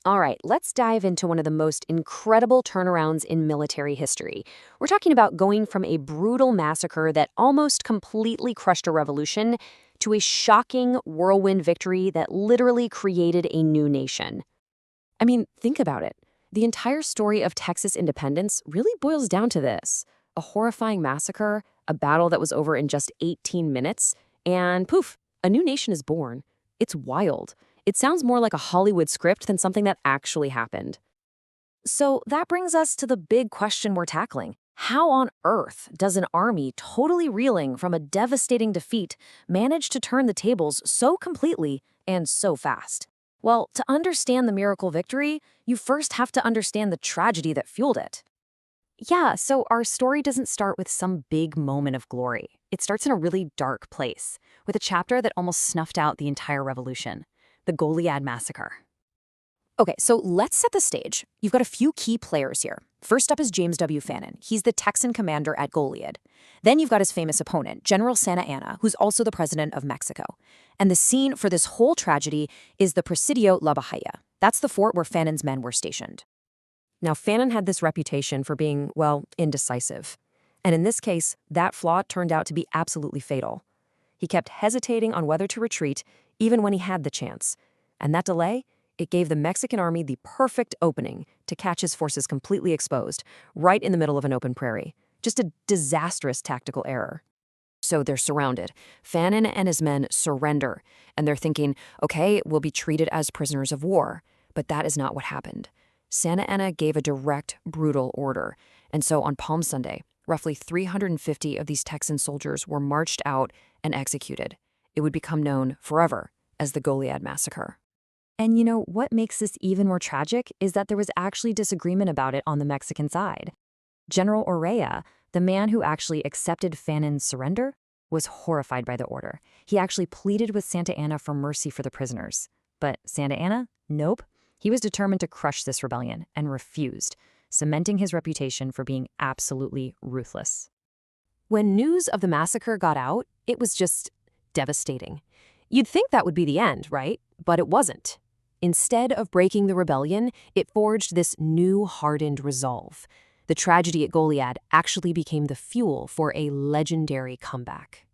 All right, let's dive into one of the most incredible turnarounds in military history. We're talking about going from a brutal massacre that almost completely crushed a revolution to a shocking whirlwind victory that literally created a new nation. I mean, think about it. The entire story of Texas independence really boils down to this: a horrifying massacre, a battle that was over in just 18 minutes, and poof, a new nation is born. It's wild. It sounds more like a Hollywood script than something that actually happened. So that brings us to the big question we're tackling. How on earth does an army totally reeling from a devastating defeat manage to turn the tables so completely and so fast? Well, to understand the miracle victory, you first have to understand the tragedy that fueled it. Yeah, so our story doesn't start with some big moment of glory. It starts in a really dark place, with a chapter that almost snuffed out the entire revolution: the Goliad Massacre. Okay, so let's set the stage. You've got a few key players here. First up is James W. Fannin. He's the Texan commander at Goliad. Then you've got his famous opponent, General Santa Anna, who's also the president of Mexico. And the scene for this whole tragedy is the Presidio La Bahia. That's the fort where Fannin's men were stationed. Now, Fannin had this reputation for being, well, indecisive. And in this case, that flaw turned out to be absolutely fatal. He kept hesitating on whether to retreat, even when he had the chance. And that delay, it gave the Mexican army the perfect opening to catch his forces completely exposed, right in the middle of an open prairie. Just a disastrous tactical error. So they're surrounded. Fannin and his men surrender, and they're thinking, okay, we'll be treated as prisoners of war. But that is not what happened. Santa Anna gave a direct, brutal order. And so on Palm Sunday, roughly 350 of these Texan soldiers were marched out and executed. It would become known forever as the Goliad Massacre. And you know, what makes this even more tragic is that there was actually disagreement about it on the Mexican side. General Urrea, the man who actually accepted Fannin's surrender, was horrified by the order. He actually pleaded with Santa Anna for mercy for the prisoners. But Santa Anna? Nope. He was determined to crush this rebellion and refused, cementing his reputation for being absolutely ruthless. When news of the massacre got out, it was just devastating. You'd think that would be the end, right? But it wasn't. Instead of breaking the rebellion, it forged this new hardened resolve. The tragedy at Goliad actually became the fuel for a legendary comeback.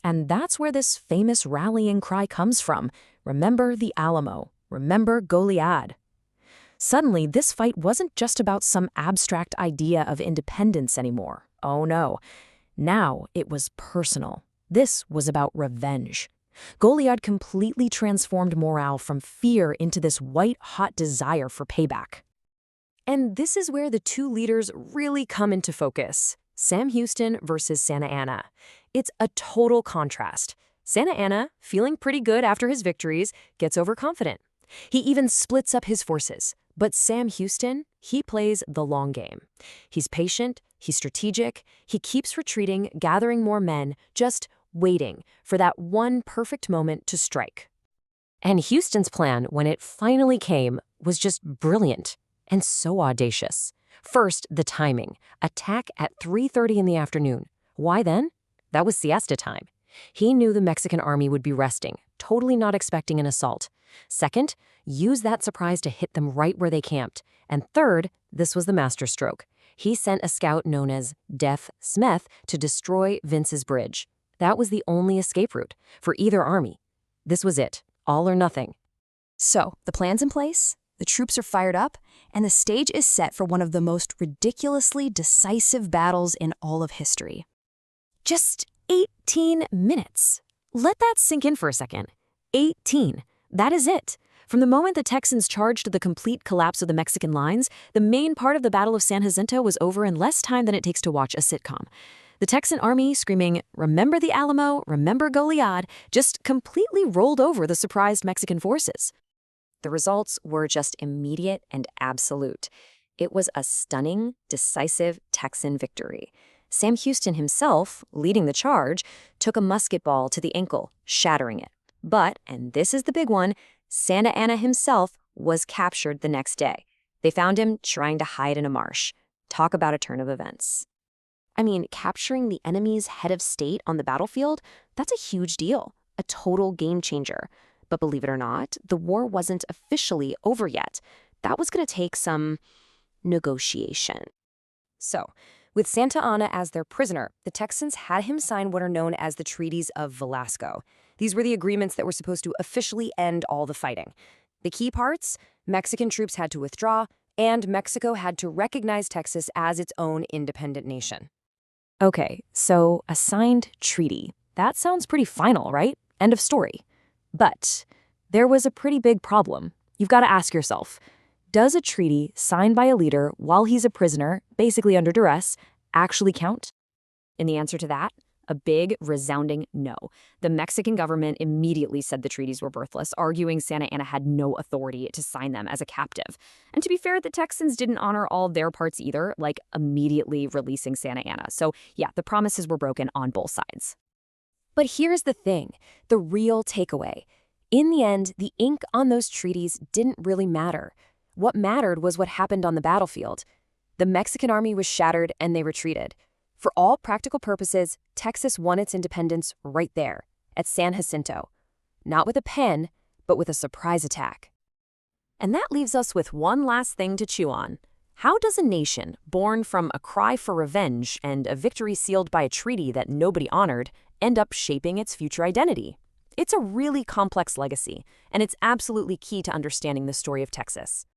And that's where this famous rallying cry comes from: remember the Alamo, remember Goliad. Suddenly, this fight wasn't just about some abstract idea of independence anymore. Oh no. Now it was personal. This was about revenge. Goliad completely transformed morale from fear into this white-hot desire for payback. And this is where the two leaders really come into focus: Sam Houston versus Santa Anna. It's a total contrast. Santa Anna, feeling pretty good after his victories, gets overconfident. He even splits up his forces. But Sam Houston, he plays the long game. He's patient, he's strategic, he keeps retreating, gathering more men, just waiting for that one perfect moment to strike. And Houston's plan, when it finally came, was just brilliant and so audacious. First, the timing. Attack at 3:30 in the afternoon. Why then? That was siesta time. He knew the Mexican army would be resting, totally not expecting an assault. Second, use that surprise to hit them right where they camped. And third, this was the masterstroke. He sent a scout known as Death Smith to destroy Vince's Bridge. That was the only escape route for either army. This was it, all or nothing. So, the plan's in place, the troops are fired up, and the stage is set for one of the most ridiculously decisive battles in all of history. Just 18 minutes. Let that sink in for a second. 18. That is it. From the moment the Texans charged the complete collapse of the Mexican lines, the main part of the Battle of San Jacinto was over in less time than it takes to watch a sitcom. The Texan army, screaming, "Remember the Alamo, remember Goliad," just completely rolled over the surprised Mexican forces. The results were just immediate and absolute. It was a stunning, decisive Texan victory. Sam Houston himself, leading the charge, took a musket ball to the ankle, shattering it. But, and this is the big one, Santa Anna himself was captured the next day. They found him trying to hide in a marsh. Talk about a turn of events. I mean, capturing the enemy's head of state on the battlefield, that's a huge deal, a total game changer. But believe it or not, the war wasn't officially over yet. That was going to take some negotiation. So, with Santa Anna as their prisoner, the Texans had him sign what are known as the Treaties of Velasco. These were the agreements that were supposed to officially end all the fighting. The key parts: Mexican troops had to withdraw, and Mexico had to recognize Texas as its own independent nation. Okay, so a signed treaty. That sounds pretty final, right? End of story. But there was a pretty big problem. You've got to ask yourself, does a treaty signed by a leader while he's a prisoner, basically under duress, actually count? And the answer to that? A big, resounding no. The Mexican government immediately said the treaties were worthless, arguing Santa Anna had no authority to sign them as a captive. And to be fair, the Texans didn't honor all their parts either, like immediately releasing Santa Anna. So yeah, the promises were broken on both sides. But here's the thing, the real takeaway. In the end, the ink on those treaties didn't really matter. What mattered was what happened on the battlefield. The Mexican army was shattered and they retreated. For all practical purposes, Texas won its independence right there, at San Jacinto. Not with a pen, but with a surprise attack. And that leaves us with one last thing to chew on. How does a nation, born from a cry for revenge and a victory sealed by a treaty that nobody honored, end up shaping its future identity? It's a really complex legacy, and it's absolutely key to understanding the story of Texas.